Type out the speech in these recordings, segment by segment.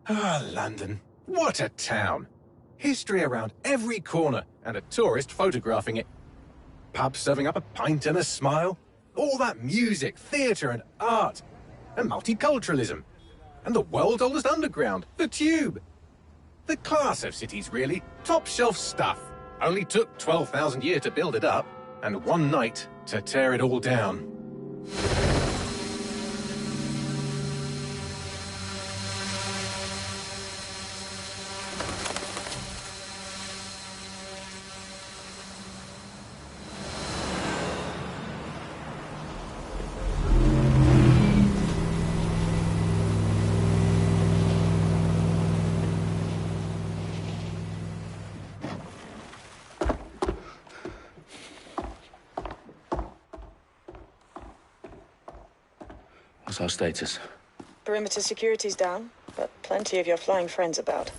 Ah, London. What a town. History around every corner, and a tourist photographing it. Pubs serving up a pint and a smile. All that music, theatre and art. And multiculturalism. And the world's oldest underground, the Tube. The class of cities, really. Top shelf stuff. Only took 12,000 years to build it up, and one night to tear it all down. What's our status? Perimeter security's down, but plenty of your flying friends about.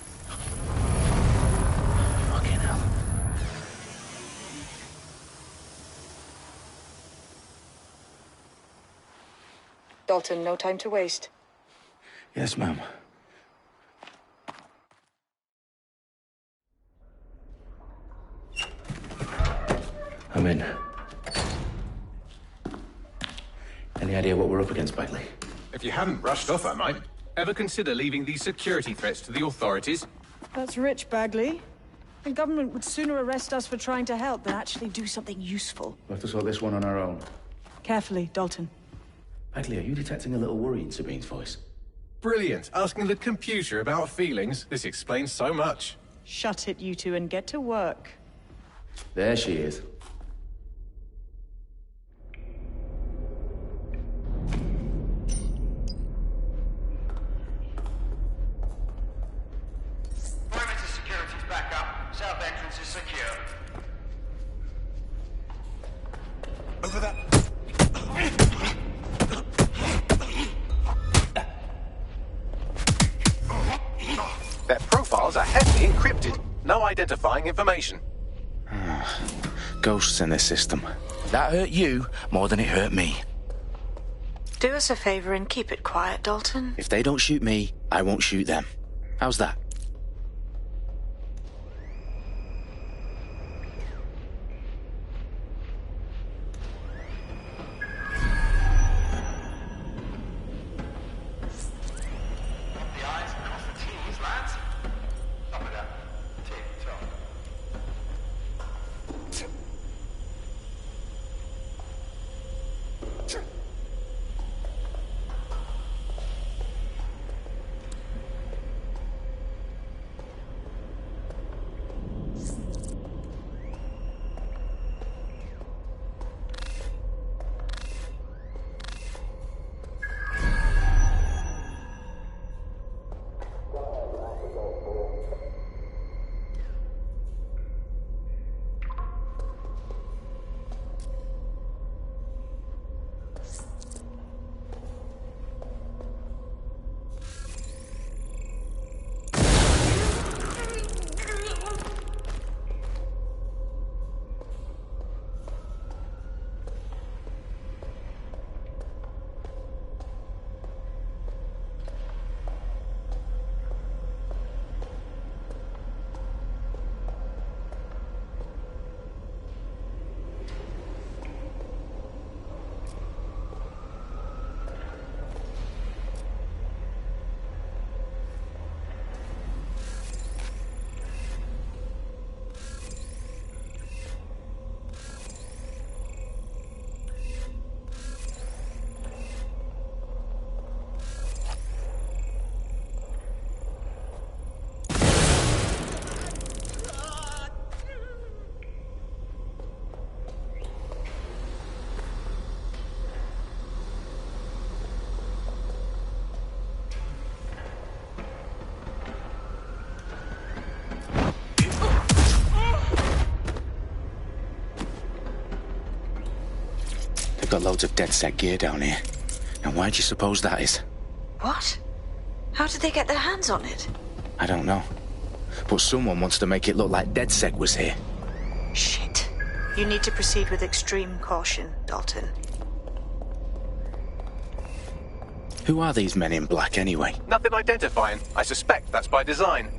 Fucking hell. Dalton, no time to waste. Yes, ma'am. I'm in. Any idea what we're up against, Bagley? If you hadn't rushed off, I might. Ever consider leaving these security threats to the authorities? That's rich, Bagley. The government would sooner arrest us for trying to help than actually do something useful. We'll have to sort this one on our own. Carefully, Dalton. Bagley, are you detecting a little worry in Sabine's voice? Brilliant. Asking the computer about feelings. This explains so much. Shut it, you two, and get to work. There she is. Perimeter security's back up. South entrance is secure. Over that. Their profiles are heavily encrypted. No identifying information. Ghosts in this system. That hurt you more than it hurt me. Do us a favor and keep it quiet, Dalton. If they don't shoot me, I won't shoot them. How's that? The eyes across the T's, lads. Top of that. Tick-tock. They've got loads of DedSec gear down here. And why do you suppose that is? What? How did they get their hands on it? I don't know. But someone wants to make it look like DedSec was here. Shit. You need to proceed with extreme caution, Dalton. Who are these men in black, anyway? Nothing identifying. I suspect that's by design.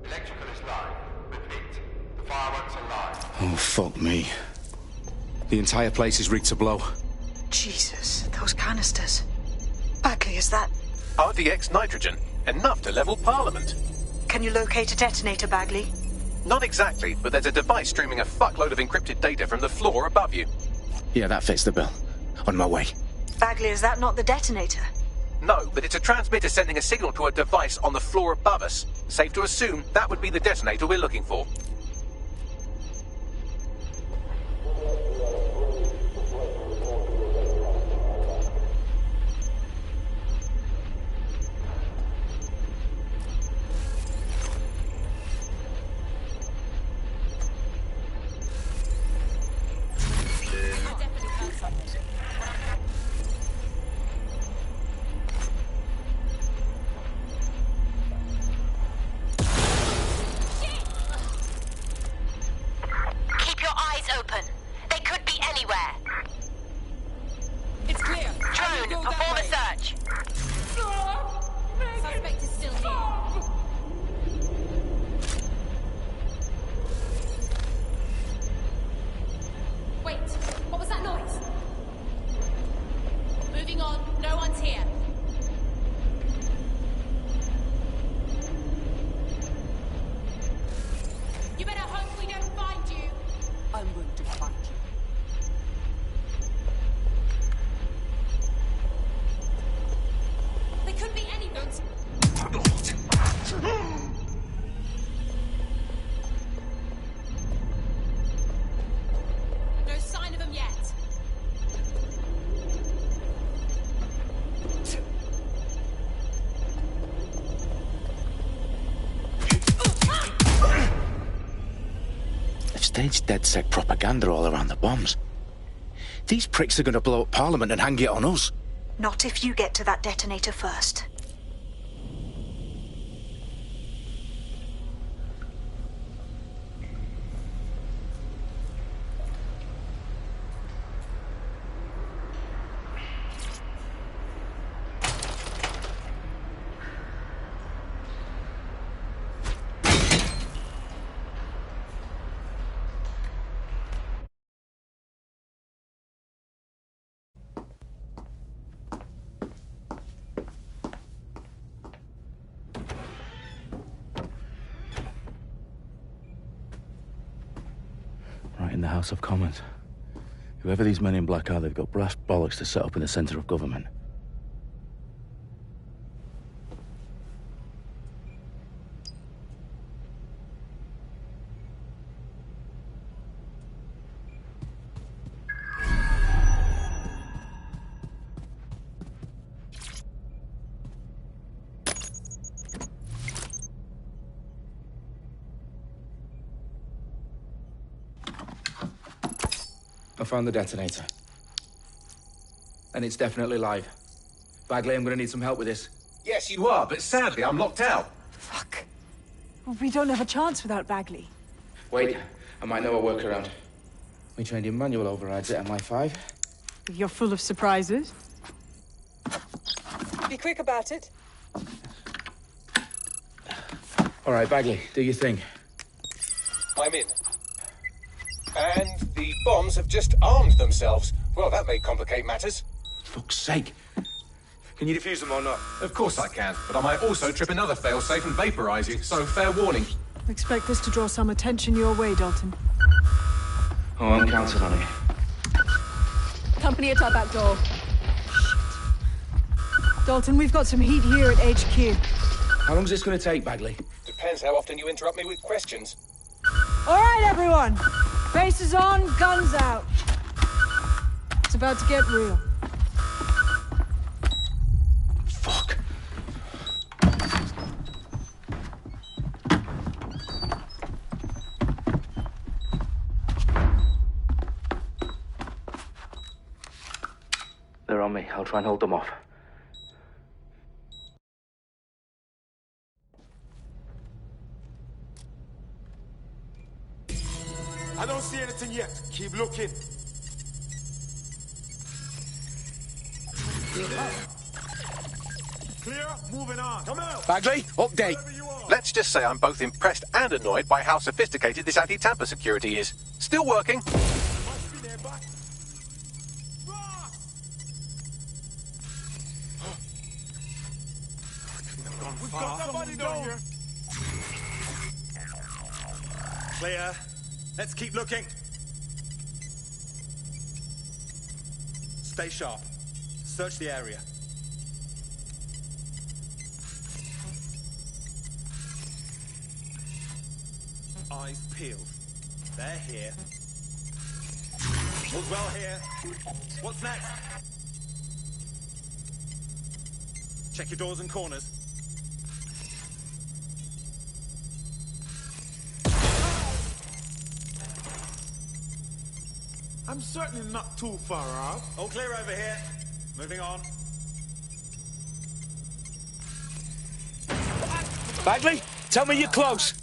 Electrical is live. Repeat. The fireworks are live. Oh, fuck me. The entire place is rigged to blow. Jesus, those canisters. Bagley, is that... RDX nitrogen. Enough to level Parliament. Can you locate a detonator, Bagley? Not exactly, but there's a device streaming a fuckload of encrypted data from the floor above you. Yeah, that fits the bill. On my way. Bagley, is that not the detonator? No, but it's a transmitter sending a signal to a device on the floor above us. Safe to assume that would be the detonator we're looking for. Keep your eyes open. They could be anywhere. It's clear. Drone, perform a search. Suspect is still here. Wait, what was that noise? Moving on, no one's here. You better hope we don't find you. I'm going to find you. They could be anyone. No sign of them yet. They've staged DedSec propaganda all around the bombs. These pricks are going to blow up Parliament and hang it on us. Not if you get to that detonator first. Right in the House of Commons. Whoever these men in black are, they've got brass bollocks to set up in the centre of government. I found the detonator. And it's definitely live. Bagley, I'm gonna need some help with this. Yes, you are, but sadly I'm locked out. Fuck. Well, we don't have a chance without Bagley. Wait, I might know a workaround. We trained in manual overrides at MI5. You're full of surprises. Be quick about it. All right, Bagley, do your thing. I'm in. And the bombs have just armed themselves. Well, that may complicate matters. Fuck's sake. Can you defuse them or not? Of course I can, but I might also trip another failsafe and vaporize you, so fair warning. Expect this to draw some attention your way, Dalton. Oh, I'm counting on it. Company at our back door. Dalton, we've got some heat here at HQ. How long's this gonna take, Bagley? Depends how often you interrupt me with questions. All right, everyone. Faces on, guns out. It's about to get real. Fuck. They're on me. I'll try and hold them off. I don't see anything yet. Keep looking. Clear? Moving on. Come out. Bagley, update. Let's just say I'm both impressed and annoyed by how sophisticated this anti-tamper security is. Still working. Must be there, back. We've got somebody down here. Clear. Let's keep looking. Stay sharp. Search the area. Eyes peeled. They're here. All's well here. What's next? Check your doors and corners. I'm certainly not too far off. All clear over here. Moving on. Bagley, tell me you're close.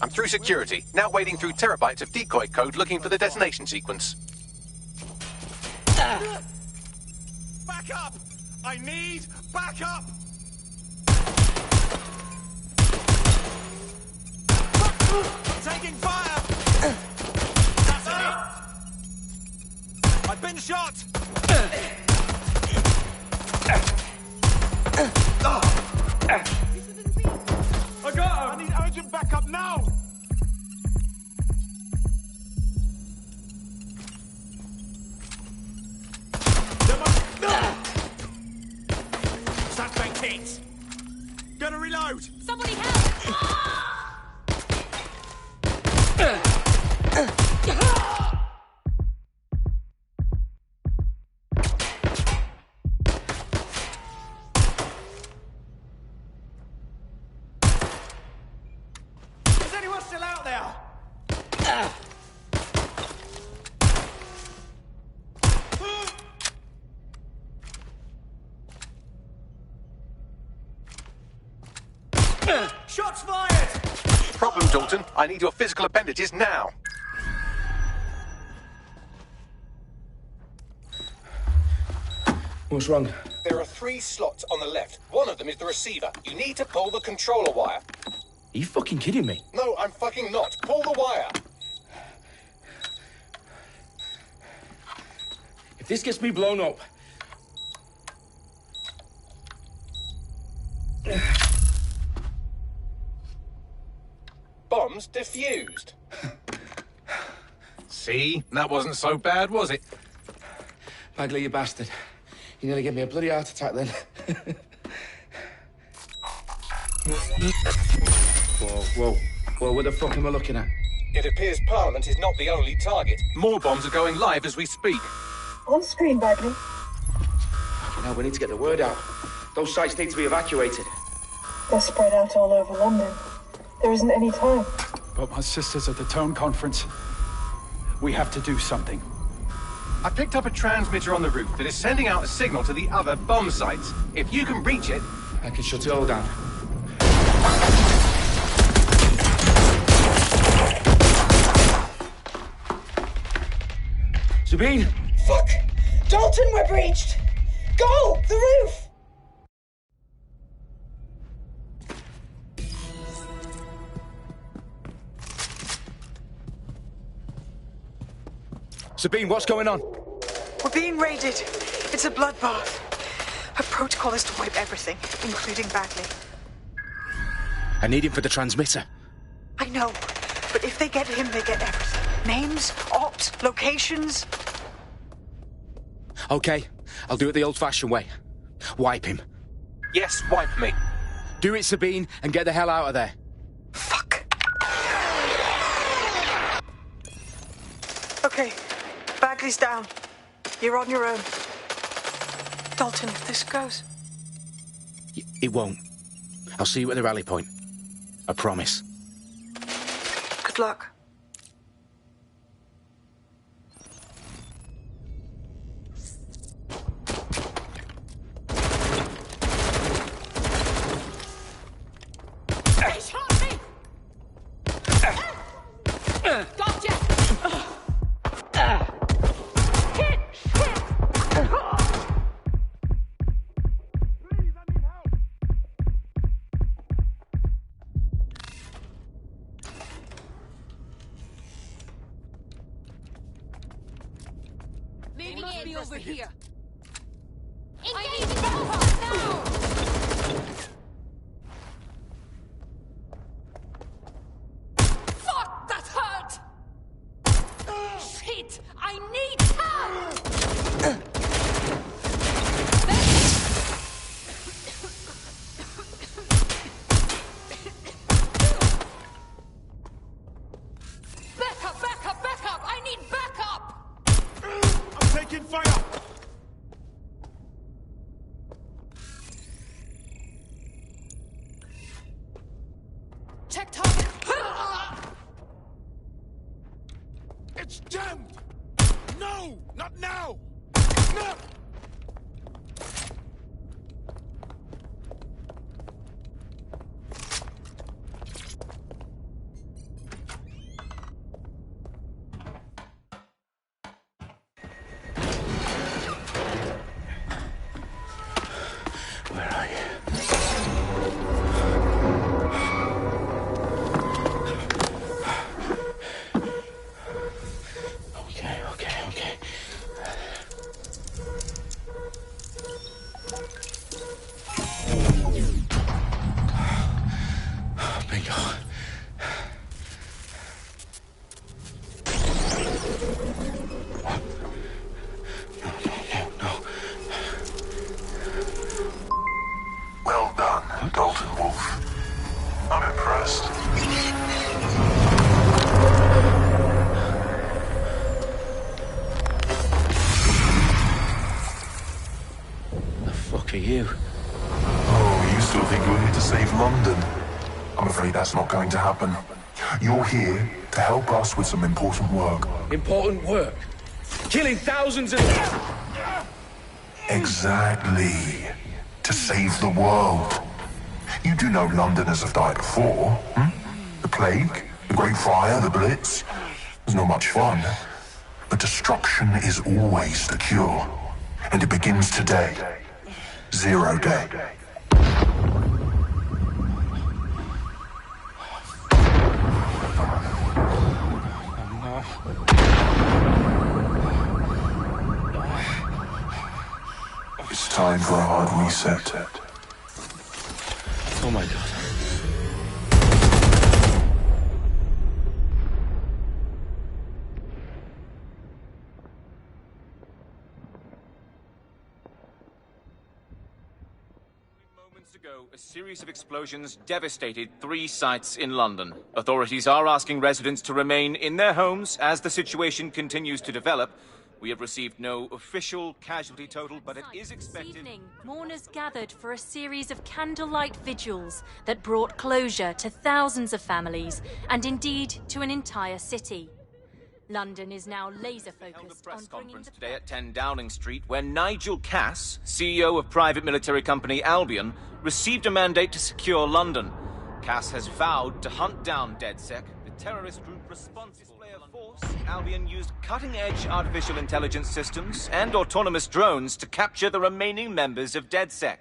I'm through security, now wading through terabytes of decoy code looking for the detonation sequence. Back up! I need backup! I'm taking fire! That's it! I've been shot! I got him! I need urgent backup now! Suspect hit! Gonna reload! Somebody help! Is anyone still out there? Shots fired! Problem, Dalton. I need your physical appendages now. What's wrong? There are 3 slots on the left. One of them is the receiver. You need to pull the controller wire. Are you fucking kidding me? No, I'm fucking not. Pull the wire. If this gets me blown up... Bombs defused. See? That wasn't so bad, was it? Bagley, you bastard. You nearly gave me a bloody heart attack then. Whoa. What the fuck am I looking at? It appears Parliament is not the only target. More bombs are going live as we speak. On screen, Bagley. Now we need to get the word out. Those sites need to be evacuated. They're spread out all over London. There isn't any time. But my sister's at the town conference. We have to do something. I picked up a transmitter on the roof that is sending out a signal to the other bomb sites. If you can reach it... I can shut it all down. Sabine! Fuck! Dalton, we're breached! Go! The roof! Sabine, what's going on? We're being raided. It's a bloodbath. Our protocol is to wipe everything, including Bagley. I need him for the transmitter. I know, but if they get him, they get everything. Names, ops, locations. Okay, I'll do it the old-fashioned way. Wipe him. Yes, wipe me. Do it, Sabine, and get the hell out of there. Fuck. Okay, Bagley's down. You're on your own. Dalton, if this goes... It won't. I'll see you at the rally point. I promise. Good luck. They shot me! Gotcha! Moving must in. be over here. Engage now! Fuck! That hurt! Shit! I need help! Back up! Back up! Back up! I need backup! I'm taking fire! Check target! It's jammed! No! Not now! No! Where are you? Okay. Bingo. No. Well done, Dalton Wolf. I'm impressed. The fuck are you? Oh, you still think you're here to save London? I'm afraid that's not going to happen. You're here to help us with some important work. Important work. Killing thousands of... Exactly. To save the world. You do know Londoners have died before, hmm? The plague, the Great Fire, the Blitz. It's not much fun. But destruction is always the cure. And it begins today. Zero Day. It's time for a hard reset. Oh my god. Moments ago, a series of explosions devastated 3 sites in London. Authorities are asking residents to remain in their homes as the situation continues to develop. We have received no official casualty total, but it is expected... This evening, mourners gathered for a series of candlelight vigils that brought closure to thousands of families, and indeed to an entire city. London is now laser-focused held a press conference today at 10 Downing Street, where Nigel Cass, CEO of private military company Albion, received a mandate to secure London. Cass has vowed to hunt down DedSec, the terrorist group responsible for force. Albion used cutting-edge artificial intelligence systems and autonomous drones to capture the remaining members of DedSec.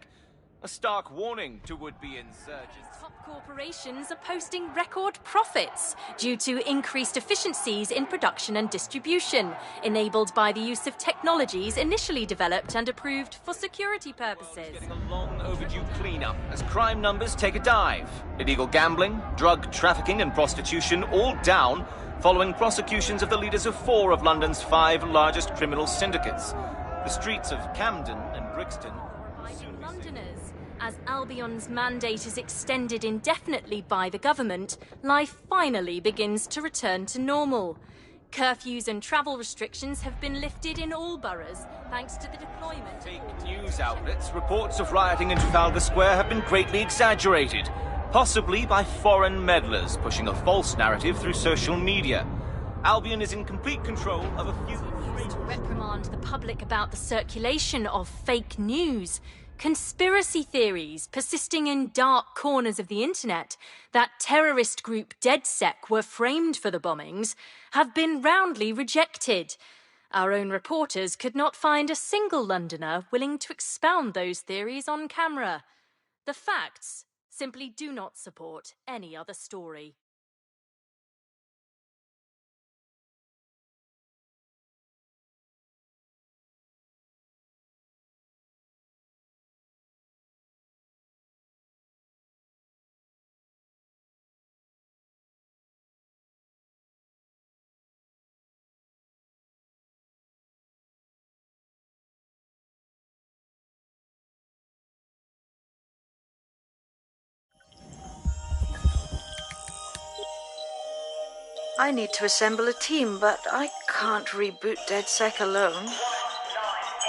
A stark warning to would-be insurgents. Top corporations are posting record profits due to increased efficiencies in production and distribution, enabled by the use of technologies initially developed and approved for security purposes. Getting a long overdue cleanup as crime numbers take a dive. Illegal gambling, drug trafficking and prostitution all down following prosecutions of the leaders of 4 of London's 5 largest criminal syndicates. The streets of Camden and Brixton Londoners. As Albion's mandate is extended indefinitely by the government, life finally begins to return to normal. Curfews and travel restrictions have been lifted in all boroughs, thanks to the deployment... Fake news outlets, reports of rioting in Trafalgar Square have been greatly exaggerated, possibly by foreign meddlers pushing a false narrative through social media. Albion is in complete control of a few... To reprimand the public about the circulation of fake news. Conspiracy theories persisting in dark corners of the internet that terrorist group DedSec were framed for the bombings have been roundly rejected. Our own reporters could not find a single Londoner willing to expound those theories on camera. The facts simply do not support any other story. I need to assemble a team, but I can't reboot DedSec alone.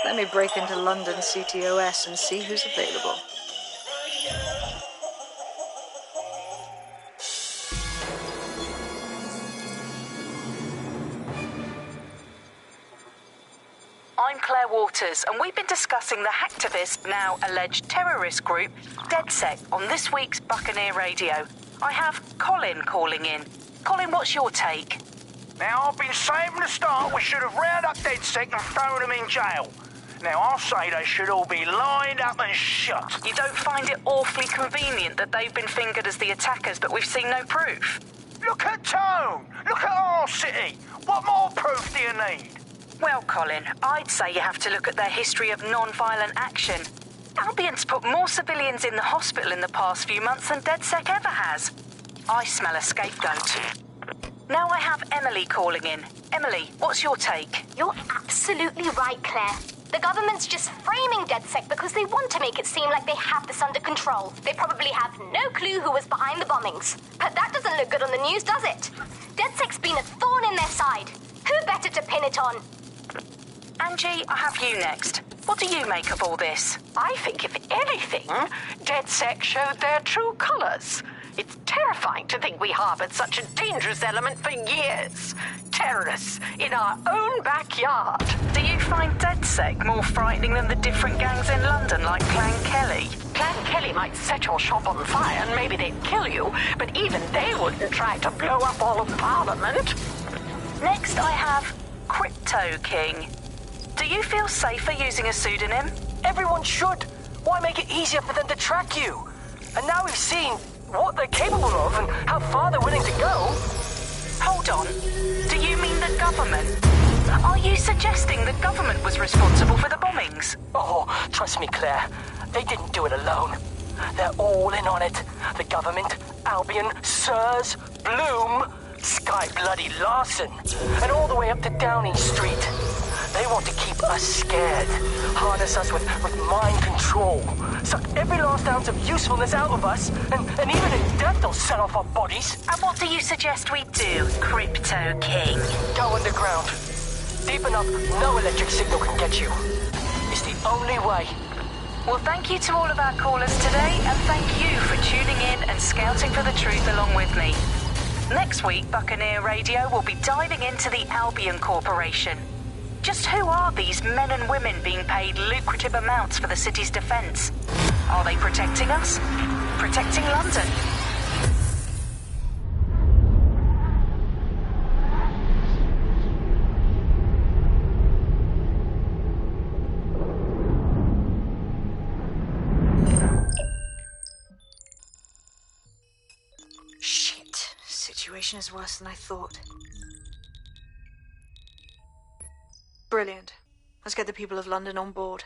Let me break into London CTOS and see who's available. I'm Claire Waters, and we've been discussing the hacktivist, now alleged terrorist group, DedSec, on this week's Buccaneer Radio. I have Colin calling in. Colin, what's your take? Now, I've been saying from the start we should have rounded up DedSec and thrown them in jail. Now, I'll say they should all be lined up and shot. You don't find it awfully convenient that they've been fingered as the attackers, but we've seen no proof? Look at Tone! Look at our city! What more proof do you need? Well, Colin, I'd say you have to look at their history of non-violent action. Albion's put more civilians in the hospital in the past few months than DedSec ever has. I smell a scapegoat. Now I have Emily calling in. Emily, what's your take? You're absolutely right, Claire. The government's just framing DedSec because they want to make it seem like they have this under control. They probably have no clue who was behind the bombings. But that doesn't look good on the news, does it? DedSec's been a thorn in their side. Who better to pin it on? Angie, I have you next. What do you make of all this? I think, if anything, DedSec showed their true colours. It's terrifying to think we harboured such a dangerous element for years. Terrorists in our own backyard. Do you find DedSec more frightening than the different gangs in London, like Clan Kelly? Clan Kelly might set your shop on fire and maybe they'd kill you, but even they wouldn't try to blow up all of Parliament. Next I have Crypto King. Do you feel safer using a pseudonym? Everyone should. Why make it easier for them to track you? And now we've seen what they're capable of and how far they're willing to go. Hold on. Do you mean the government? Are you suggesting the government was responsible for the bombings? Oh, trust me, Claire. They didn't do it alone. They're all in on it. The government, Albion, Sirs, Bloom, Sky Bloody Larson, and all the way up to Downing Street. They want to keep us scared, harness us with mind control, suck every last ounce of usefulness out of us, and even in death they'll set off our bodies. And what do you suggest we do, Crypto King? Go underground. Deep enough, no electric signal can get you. It's the only way. Well, thank you to all of our callers today, and thank you for tuning in and scouting for the truth along with me. Next week, Buccaneer Radio will be diving into the Albion Corporation. Just who are these men and women being paid lucrative amounts for the city's defence? Are they protecting us? Protecting London? Shit. Situation is worse than I thought. Brilliant. Let's get the people of London on board.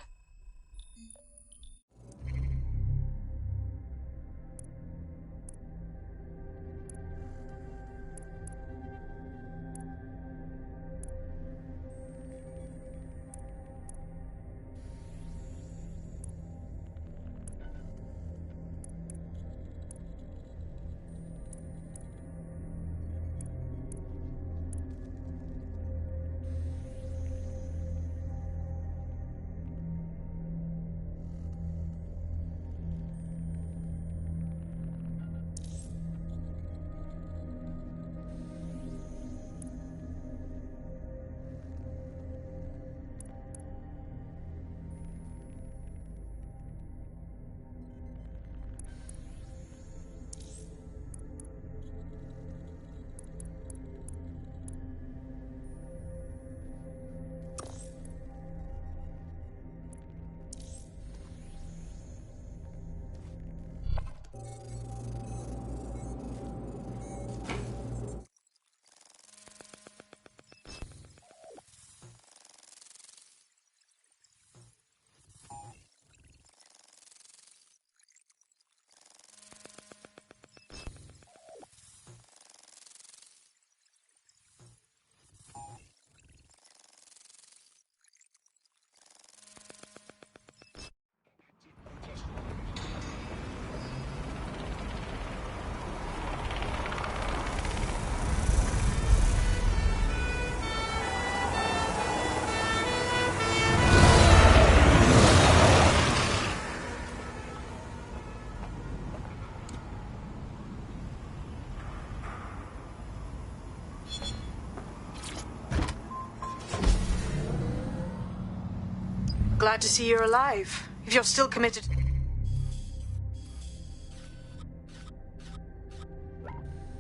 Glad to see you're alive. If you're still committed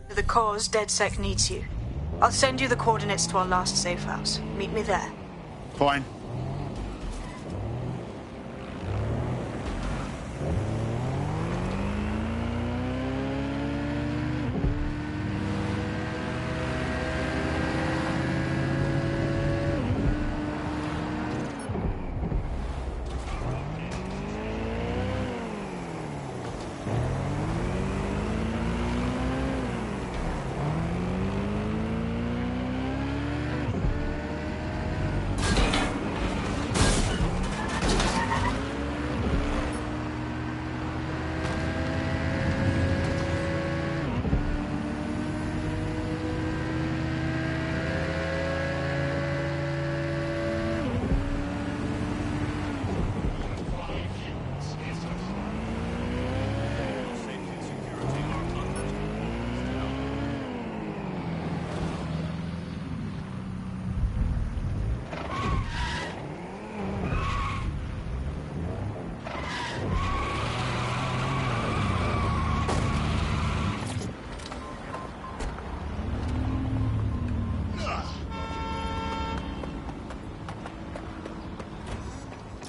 to the cause, DedSec needs you. I'll send you the coordinates to our last safe house. Meet me there. Fine.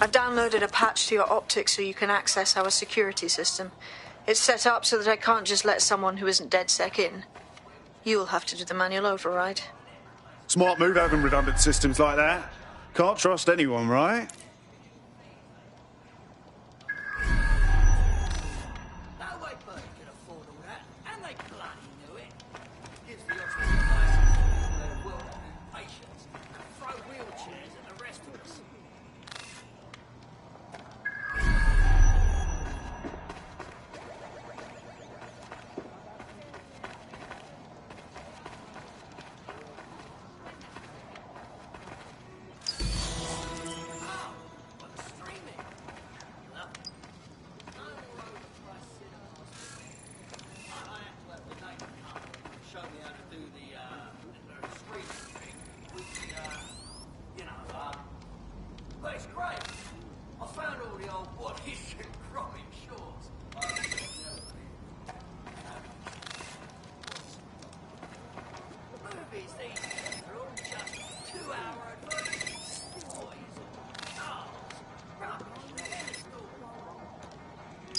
I've downloaded a patch to your optics so you can access our security system. It's set up so that I can't just let someone who isn't DedSec in. You'll have to do the manual override. Smart move having redundant systems like that. Can't trust anyone, right?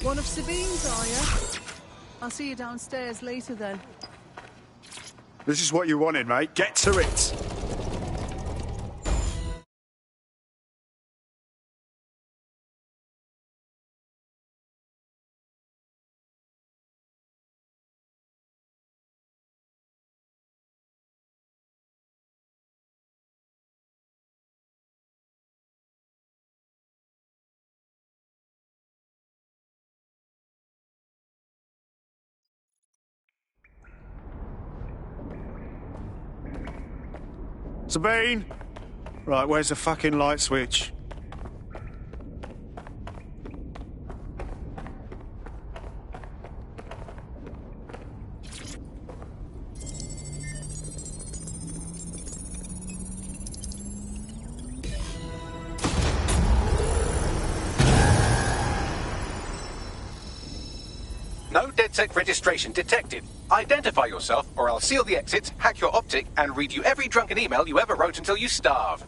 One of Sabine's, are you? I'll see you downstairs later then. This is what you wanted, mate. Get to it. Sabine! Right, where's the fucking light switch? No DedSec registration detected. Identify yourself, or I'll seal the exits, hack your optic, and read you every drunken email you ever wrote until you starve.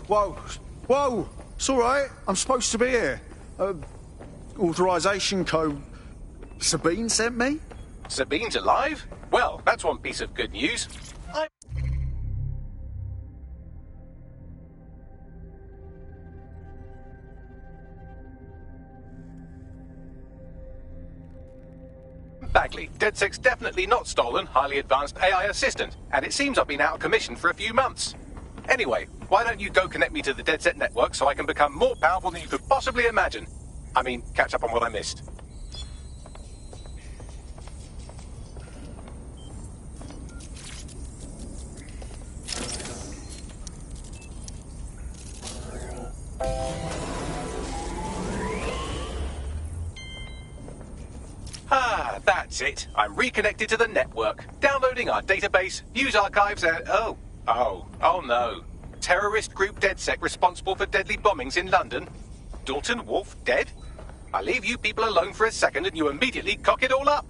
Whoa! Whoa! It's all right. I'm supposed to be here. Authorization code. Sabine sent me? Sabine's alive? Well, that's one piece of good news. Bagley, DedSec's definitely not stolen highly advanced AI assistant, and it seems I've been out of commission for a few months. Anyway, why don't you go connect me to the DedSec network so I can become more powerful than you could possibly imagine? I mean, catch up on what I missed. Ah, that's it. I'm reconnected to the network, downloading our database, news archives, and... Oh no. Terrorist group DedSec responsible for deadly bombings in London? Dalton Wolf dead? I leave you people alone for a second and you immediately cock it all up.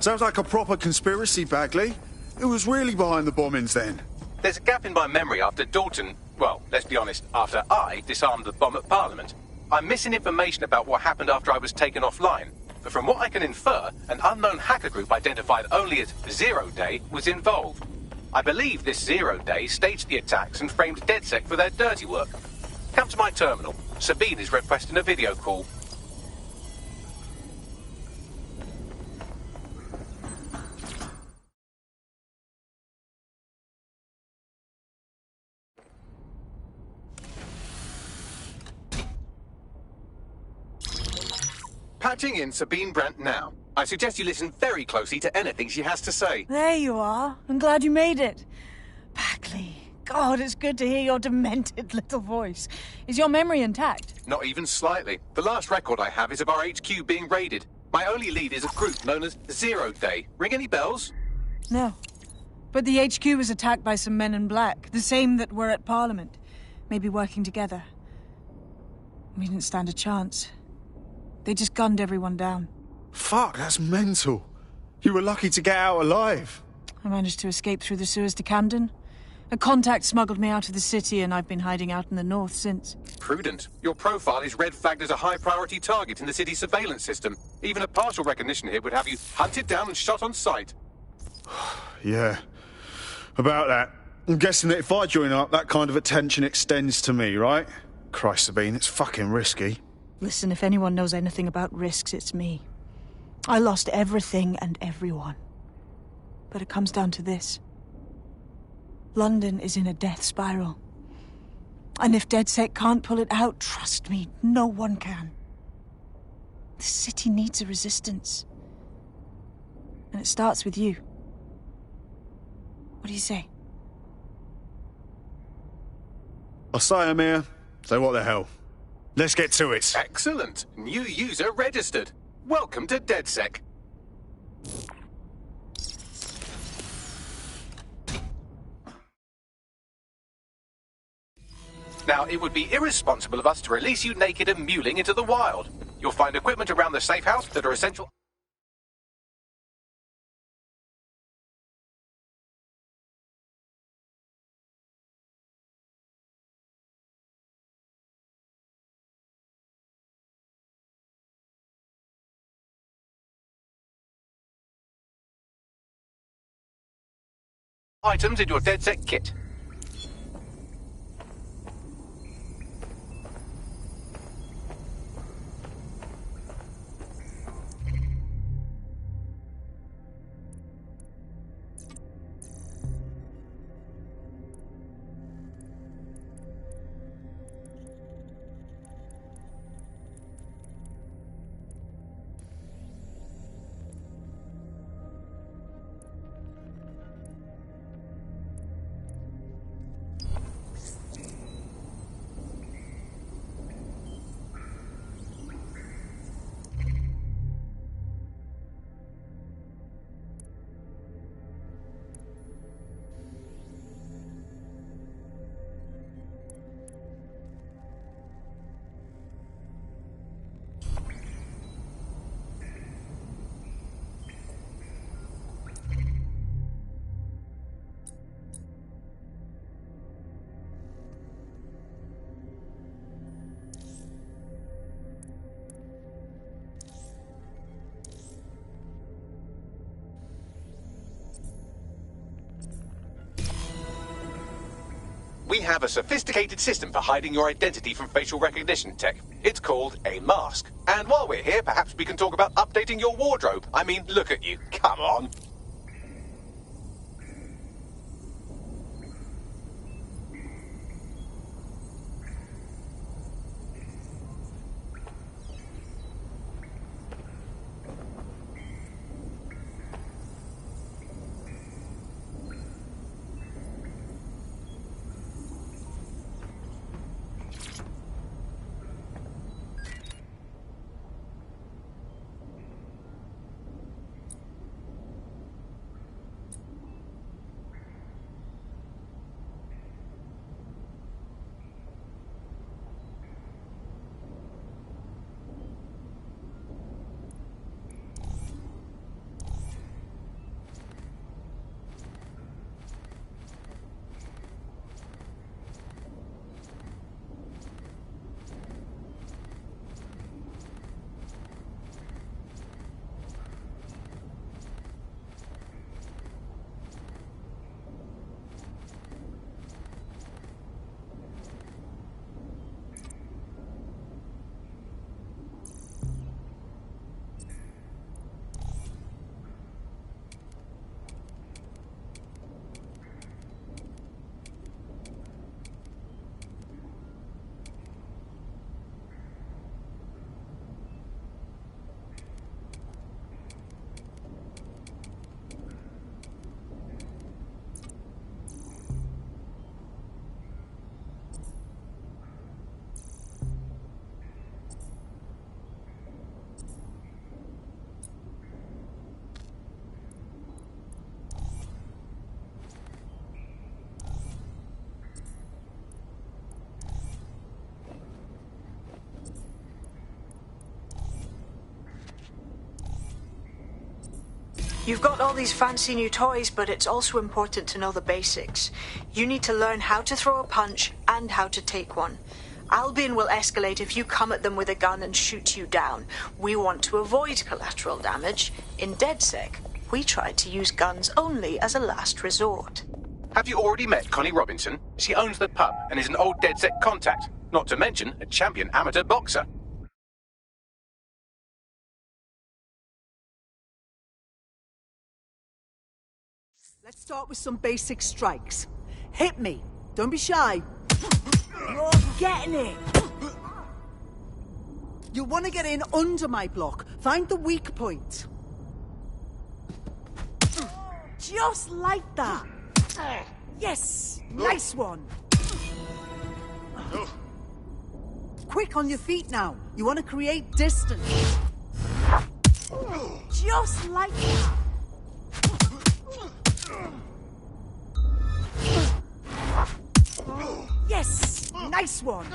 Sounds like a proper conspiracy, Bagley. Who was really behind the bombings then? There's a gap in my memory after Dalton, well, let's be honest, after I disarmed the bomb at Parliament. I'm missing information about what happened after I was taken offline. But from what I can infer, an unknown hacker group identified only as Zero Day was involved. I believe this Zero Day staged the attacks and framed DedSec for their dirty work. Come to my terminal. Sabine is requesting a video call. Patching in Sabine Brandt now. I suggest you listen very closely to anything she has to say. There you are. I'm glad you made it. Bagley, God, it's good to hear your demented little voice. Is your memory intact? Not even slightly. The last record I have is of our HQ being raided. My only lead is a group known as Zero Day. Ring any bells? No. But the HQ was attacked by some men in black, the same that were at Parliament. Maybe working together. We didn't stand a chance. They just gunned everyone down. Fuck, that's mental. You were lucky to get out alive. I managed to escape through the sewers to Camden. A contact smuggled me out of the city, and I've been hiding out in the north since. Prudent. Your profile is red flagged as a high-priority target in the city's surveillance system. Even a partial recognition here would have you hunted down and shot on sight. Yeah. About that. I'm guessing that if I join up, that kind of attention extends to me, right? Christ, Sabine, it's fucking risky. Listen, if anyone knows anything about risks, it's me. I lost everything and everyone. But it comes down to this. London is in a death spiral. And if DedSec can't pull it out, trust me, no one can. The city needs a resistance. And it starts with you. What do you say? I say, Amir, so what the hell? Let's get to it. Excellent. New user registered. Welcome to DedSec. Now, it would be irresponsible of us to release you naked and mewling into the wild. You'll find equipment around the safe house that are essential. Items in your DedSec kit. We have a sophisticated system for hiding your identity from facial recognition tech. It's called a mask. And while we're here, perhaps we can talk about updating your wardrobe. I mean, look at you. Come on. You've got all these fancy new toys, but it's also important to know the basics. You need to learn how to throw a punch and how to take one. Albion will escalate if you come at them with a gun and shoot you down. We want to avoid collateral damage. In DedSec, we tried to use guns only as a last resort. Have you already met Connie Robinson? She owns the pub and is an old DedSec contact, not to mention a champion amateur boxer. Let's start with some basic strikes. Hit me. Don't be shy. You're getting it. You want to get in under my block. Find the weak point. Just like that. Yes! Nice one! Quick on your feet now. You want to create distance. Just like that. Yes! Nice one!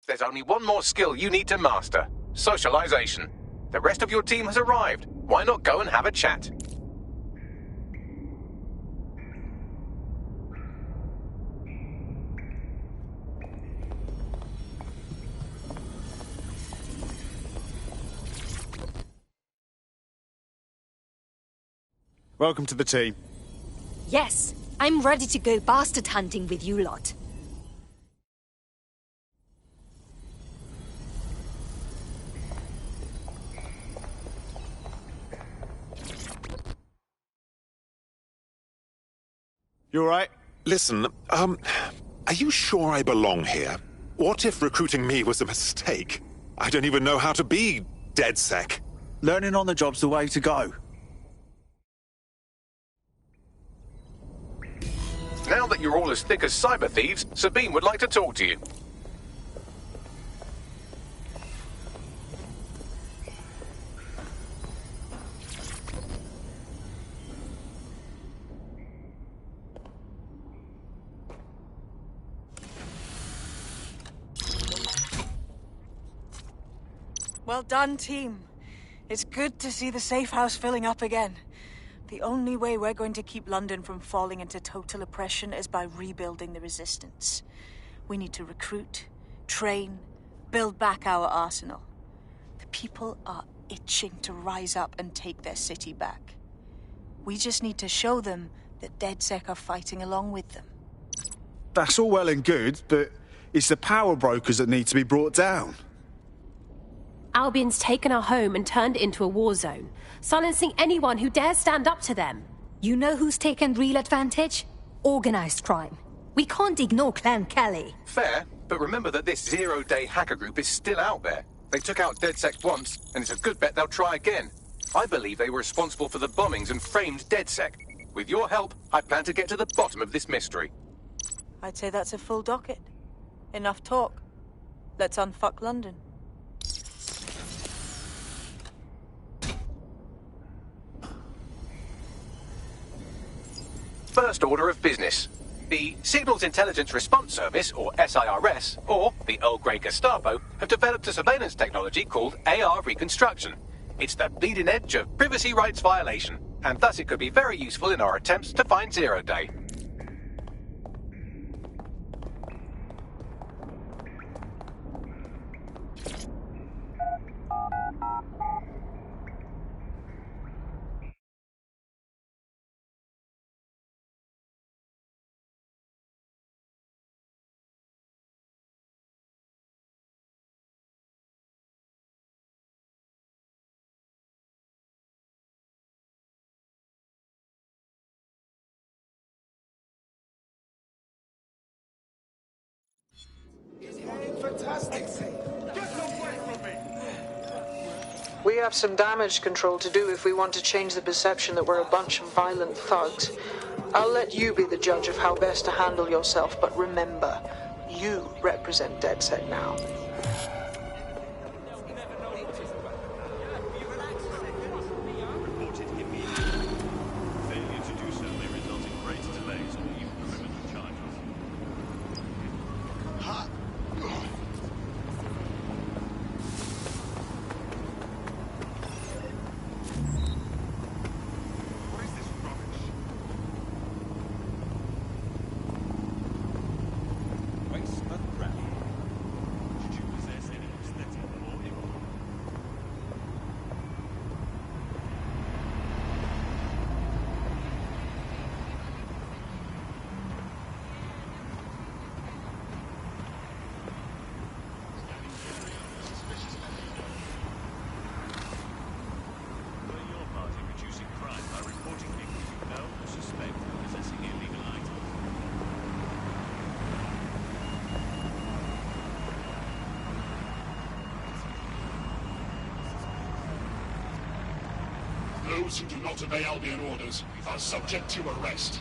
There's only one more skill you need to master: socialization. The rest of your team has arrived. Why not go and have a chat? Welcome to the team. Yes, I'm ready to go bastard hunting with you lot. You all right? Listen, are you sure I belong here? What if recruiting me was a mistake? I don't even know how to be DedSec. Learning on the job's the way to go. Now that you're all as thick as cyber thieves, Sabine would like to talk to you. Well done, team. It's good to see the safe house filling up again. The only way we're going to keep London from falling into total oppression is by rebuilding the resistance. We need to recruit, train, build back our arsenal. The people are itching to rise up and take their city back. We just need to show them that DedSec are fighting along with them. That's all well and good, but it's the power brokers that need to be brought down. Albion's taken our home and turned it into a war zone, silencing anyone who dares stand up to them. You know who's taken real advantage? Organized crime. We can't ignore Clan Kelly. Fair, but remember that this zero-day hacker group is still out there. They took out DedSec once, and it's a good bet they'll try again. I believe they were responsible for the bombings and framed DedSec. With your help, I plan to get to the bottom of this mystery. I'd say that's a full docket. Enough talk. Let's unfuck London. first order of business. The Signals Intelligence Response Service, or SIRS, or the Earl Grey Gestapo, have developed a surveillance technology called AR reconstruction. It's the bleeding edge of privacy rights violation, and thus it could be very useful in our attempts to find Zero Day. We have some damage control to do if we want to change the perception that we're a bunch of violent thugs. I'll let you be the judge of how best to handle yourself, but remember, you represent DedSec now. Those who do not obey Albion orders are subject to arrest.